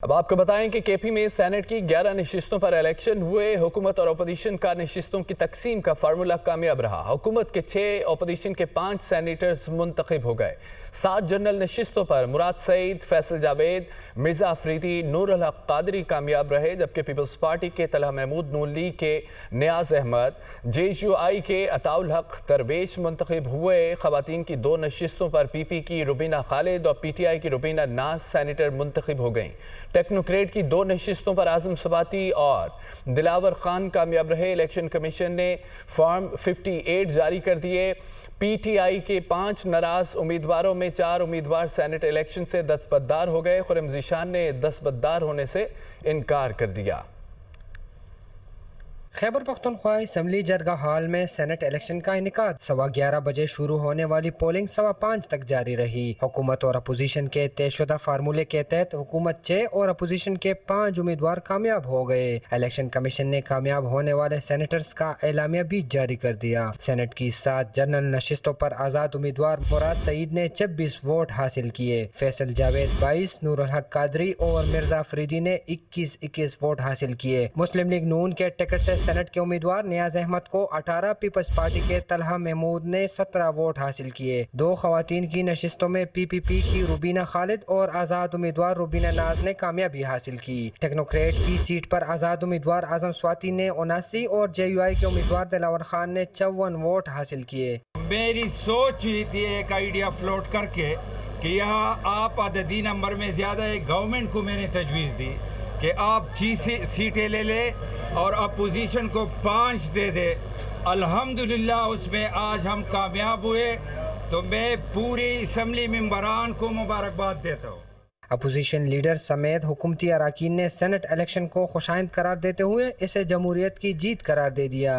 अब आपको बताएं कि केपी में सेनेट की 11 नशिस्तों पर इलेक्शन हुए। हुकूमत और अपोजिशन का नशिस्तों की तकसीम का फार्मूला कामयाब रहा। हुकूमत के 6, अपोजिशन के 5 सेनेटर्स मुंतखब हो गए। 7 जनरल नशिस्तों पर मुराद सईद, फैसल जावेद, मिर्जा अफरीदी, नूर अल हक कादरी कामयाब रहे, जबकि पीपल्स पार्टी के तलहा महमूद, नून लीग के नियाज अहमद, JUI के अताउल हक दरवेश मुंतखब हुए। खवातीन की 2 नशिस्तों पर PP की रुबीना खालिद और PTI की रुबीना नाज सेनेटर मुंतखब हो गईं। टेक्नोक्रेट की 2 नशिस्तों पर आजम सबाती और दिलावर खान कामयाब रहे। इलेक्शन कमीशन ने फॉर्म 58 जारी कर दिए। PTI के 5 नाराज उम्मीदवारों में 4 उम्मीदवार सेनेट इलेक्शन से दस्तबरदार हो गए। खुर्रम ज़ीशान ने दस्तबरदार होने से इनकार कर दिया। खैबर पख्तूनख्वा असम्बली जरगा हॉल में सेनेट इलेक्शन का इनेकाद 11:15 बजे शुरू होने वाली पोलिंग 5:15 तक जारी रही। हुकूमत और अपोजिशन के तयशुदा फार्मूले के तहत हुकूमत 6 और अपोजिशन के 5 उम्मीदवार कामयाब हो गए। इलेक्शन कमीशन ने कामयाब होने वाले सेनेटर्स का एलामिया भी जारी कर दिया। सेनेट की 7 जनरल नशिस्तों पर आज़ाद उम्मीदवार मुराद सईद ने 26 वोट हासिल किए। फैसल जावेद 22, नूर अल हक कादरी और मिर्जा अफरीदी ने 21 वोट हासिल किए। मुस्लिम लीग नून के टिकट से सेनेट के उम्मीदवार नियाज अहमद को 18, पीपल्स पार्टी के तलहा महमूद ने 17 वोट हासिल किए। 2 खवातीन की नशिस्तों में PPP की रुबीना खालिद और आज़ाद उम्मीदवार रुबीना नाज ने कामयाबी हासिल की। टेक्नोक्रेट की सीट पर आज़ाद उम्मीदवार आजम स्वाति ने 79 और JUI के उम्मीदवार दिलावर खान ने 54 वोट हासिल किए। मेरी सोच ही थी एक आइडिया फ्लोट करके कि यहाँ आप अददी नंबर में ज़्यादा है। गवर्नमेंट को मैंने तजवीज़ दी कि आप 6 सीटें ले ले और अपोजिशन को 5 दे दे। अल्हम्दुलिल्लाह उसमें आज हम कामयाब हुए, तो मैं पूरे असम्बली मेंबरान को मुबारकबाद देता हूँ। अपोजिशन लीडर समेत हुकूमती अराकीन ने सेनेट इलेक्शन को खुशाइंद करार देते हुए इसे जमहूरियत की जीत करार दे दिया।